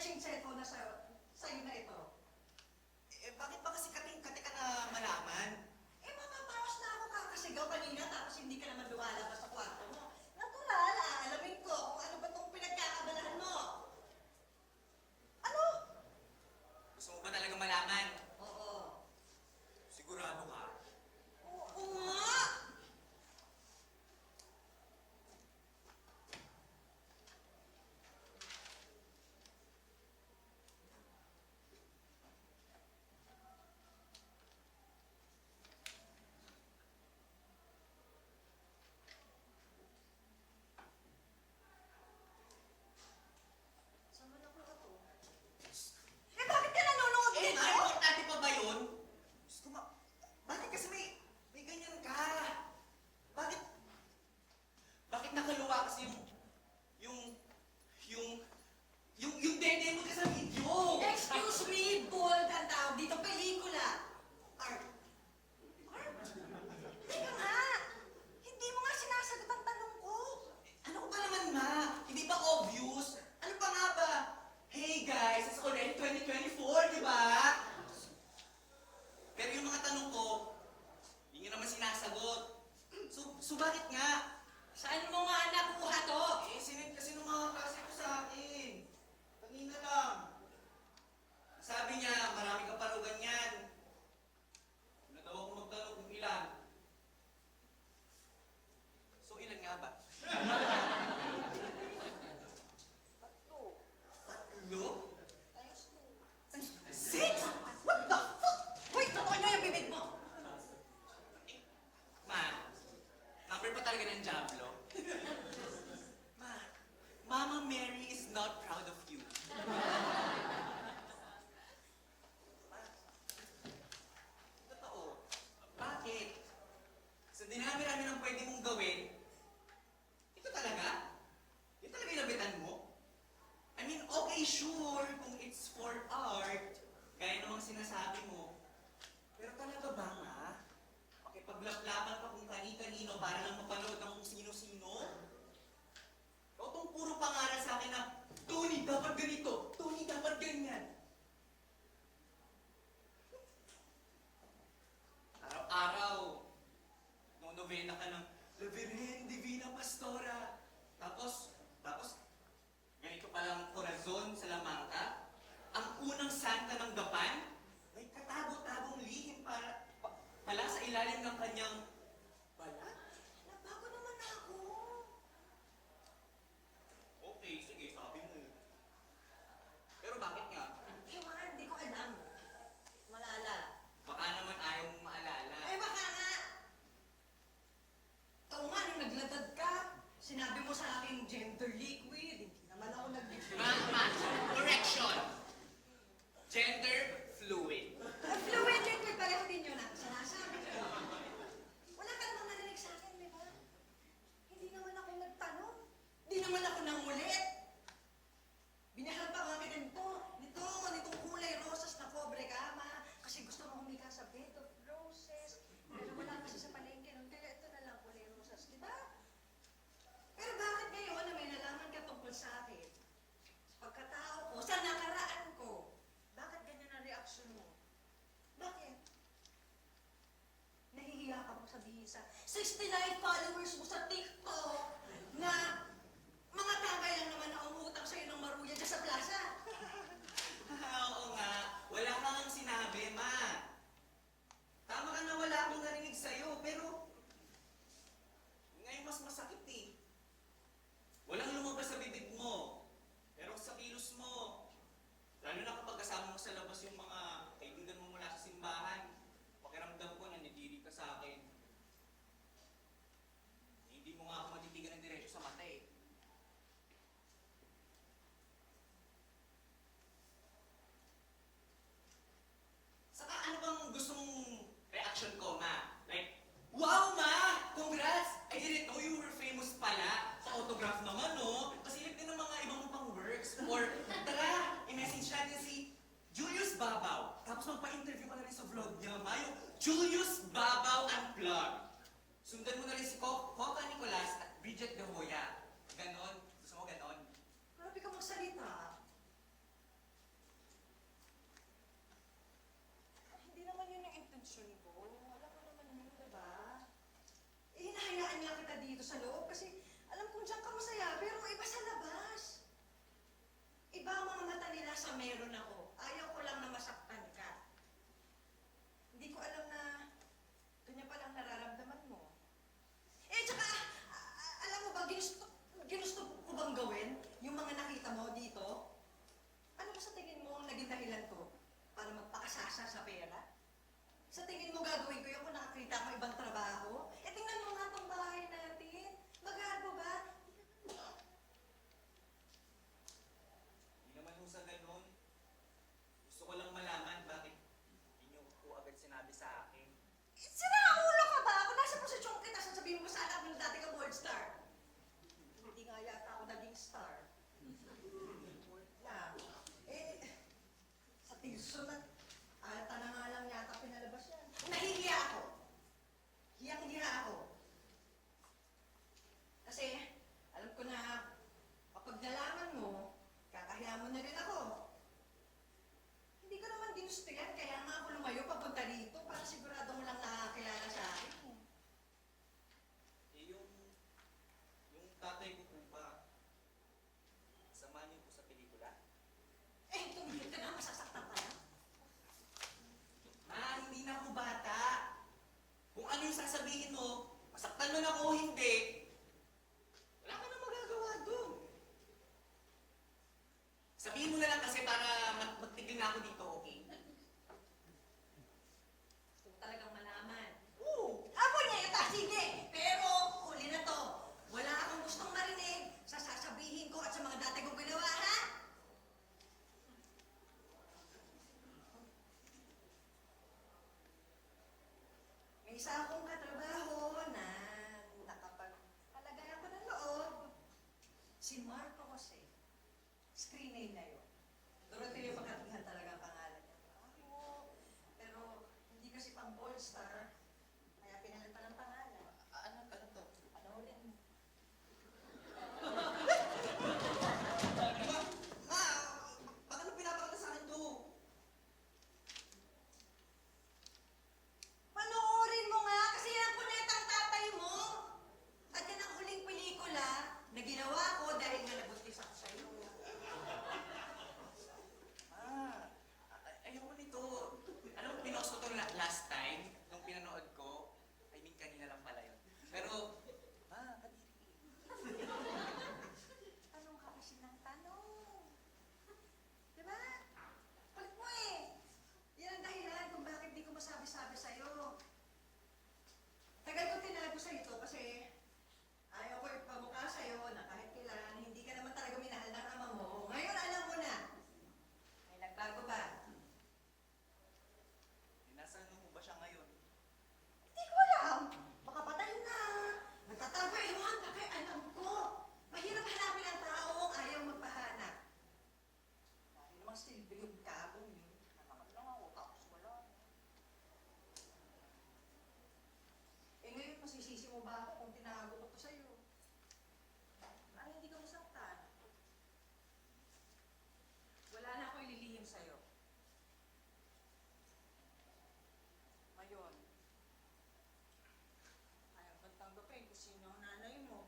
kasing cellphone na sa'yo na ito? Eh, bakit ba kasi kating-kati ka na malaman? Eh, mapapawas na ako kakasigaw kanina tapos hindi ka naman lumalabas sa kwarto mo. Natural, aalamin ko kung ano ba itong pinagkakabalahan mo. Ano? Gusto mo ba talaga malaman? Oo. Sigurado ka? Oo nga! Saan mo nakuha to? Eh, bakit ka nanonood Eh, dito? importante pa ba yun? Diyos ko, bakit kasi may ganyan ka? Bakit? Bakit nakaluwa kasi yung, yung, yung dede mo ka sa video? Excuse me, bold ang tawag dito, pelikula. Art. Art? Teka nga, hindi mo nga sinasagot ang tanong ko. Ano ko ba naman, ma? Hindi ba obvious? Ano pa nga ba? Hey guys, it's already 2024, di ba? Pero yung mga tanong ko, hindi nyo naman sinasagot. So bakit nga? Saan mo nga nakuha to? Eh, sinend kasi nung mga klase ko sa akin. Kanina lang. Sabi niya, marami ka pa raw ganyan. Na daw ako magtanong kung ilan. So, ilan nga ba? Tatlo? Times two. 6? What the fuck? Wait, totoo niyo yung bibig mo. Ma, number pa talaga ng Diablo. Ma, Mama Mary is not proud of you. Ma, totoo. Bakit? Sa dinami-rami ng pwede mong gawin, ito talaga? Yun talaga yung nabitan mo? I mean, okay, sure, kung it's for art, gaya namang sinasabi mo. Pero talaga ba nga? Pakipaglaplapan ka kung kani-kanino para lang mapanood ng kung sino-sino? O itong puro pangaral sa akin na, Tony, dapat ganito, Tony, dapat ganyan. Araw-araw, novena ka ng La Virgen Divina Pastora. Tapos, ganito palang Corazon Salamanca, ang unang santa ng Gapan, may katago-tagong lihim pala sa ilalim ng kanyang balat. Nabago naman ako. Okay, sige, sabi mo. Pero bakit nga? Ewan, hindi ko alam. Malala. Baka naman ayaw mong maalala. Eh, baka nga. Oo nga, nung naglatad ka, sinabi mo sa akin gender liquid. Hindi naman ako Correction! Gender fluid. Fluid liquid, pareho din yun ang sinasabi ko. Wala ka namang narinig sa akin, di ba? Hindi naman ako nagtanong. Hindi naman ako nangulit. Binahal pa kami nitong kulay rosas na pobre kama kasi gusto mo humika sa bed of roses. Pero wala kasi sa palengke nun, kaya ito na lang kulay rosas, di ba? Pero bakit ngayon na may nalaman ka tungkol sa akin? Sa pagkatao ko, sa nakaraan ko, bakit ganyan ang reaksyon mo? Bakit? Nahihiya ka mo sabihin sa 69 followers mo sa TikTok na mga tagay lang naman na umutang sa'yo ng maruya dyan sa plaza. Oo nga, wala ka ngang sinabi, ma. Tama ka na wala akong narinig sa'yo, pero ngayon mas masakit eh. Walang lumabas sa bibig mo, pero sa kilos mo. Lalo na kapag kasama mo sa labas yung mga kaibigan mo mula sa simbahan, pakiramdam ko nandidiri ka sa akin. Hindi mo nga ako matitigan ng diretso sa mata eh. Saka ano bang gusto mong reaction ko, ma? Like, wow, ma! Congrats! I didn't know you were famous pala. Sa autograph naman, no? Pasilip din ng mga ibang pang works. Or, tara, i-message natin si Julius Babaw. Tapos magpa-interview ka na rin sa vlog niya, ma. Yung Julius Babaw Unplugged. Sundan mo na rin si Coca Nicolas at Bridget De Hoya. Ganon. Gusto mo ganon? Grabe ka magsalita. intensyon ko. Alam mo naman yun, diba? Eh, hinahayaan nga kita dito sa loob kasi alam kong diyan ka masaya, pero iba sa labas. Iba ang mga mata nila sa meron ako. Ayaw ko lang na masaktan ka. Hindi ko alam na ganyan palang nararamdaman mo. Eh, tsaka, alam mo ba, ginusto ko bang gawin yung mga nakita mo dito? Ano ba sa tingin mo ang naging dahilan ko para magpakasasa sa pera? Sa tingin mo gagawin ko yun kung nakakita ko ibang trabaho? Eh, tingnan mo nga tong bahay natin. Magharbo ba? Hindi naman ho sa ganun. Gusto ko lang malaman bakit hindi niyo po agad sinabi sa akin. Sira ulo ka ba? Ako nasa posisyon kita, sasabihin mo sa anak mo na dati ka board star. Hindi nga yata ako naging star. Board lang. Eh, sa tilso na, alata na nga lang yata pinalabas yan. Nahihiya ako. Hiyang-hiya ako. Kasi, alam ko na, kapag nalaman mo, kakahiya mo na rin ako. Hindi ko naman ginusto yan, kaya nga ako lumayo papunta rito para sigurado mo lang nakakilala sa akin. Eh, yung tatay ko po ba, sama niyo po sa pelikula? Eh, tumigil ka na, masasaktan ka na. Ma, hindi na ako bata. Kung ano yung sasabihin mo, masaktan man ako o hindi, wala ka na magagawa doon. Sabihin mo na lang kasi para magtigil na ako dito, okay? Gusto ko talagang malaman. Oo, ako niya yata, sige. Pero, huli na to. Wala akong gustong marinig sa sasabihin ko at sa mga dati kong ginawa, ha? May isa akong katrabaho na nakapag-alagayan ko ng loob. Si Marco Jose. Screen name na yun. Doroteo Pagkatihan talaga ang pangalan niya. Pero hindi kasi pang All Star, kaya pinalitan ng pangalan. Ano to? Ano ulit? Ma, bakit mo pinapakita sa akin to? Panoorin mo nga kasi yan ang kunetang tatay mo. At yan ang huling pelikula na ginawa ko dahil nga nabuntis ako sa'yo. Ayoko nito. Alam mo, pinost ko to last time, nung pinanood ko. I mean, kanina lang pala yun. Pero, kadiri. Tanong ka kasi ng tanong. Diba? Kulit mo eh. Yan ang dahilan kung bakit di ko masabi-sabi sa'yo. Tagal ko tinago sa ito kasi ayaw ko ipamukha sa'yo na kahit kailan hindi ka naman talaga minahal ng ama mo. Ngayon alam mo na. May nagbago ba? Nasaan mo ba siya ngayon? Hindi ko alam. Baka patay na. Nagtatago ewan na kay alam ko. Mahirap hanapin ang taong ayaw magpahanap. Dahil namang silbi yung kabong yun. Naman lang ako, tapos wala. Eh ngayon, masisisi mo ba ako kung tinago ko to sa'yo? Ay, hindi ka masaktan. Wala na ako ililihim sa'yo. Ngayon, ayaw kang tanggapin kung sino ang nanay mo.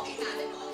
okay na, ano?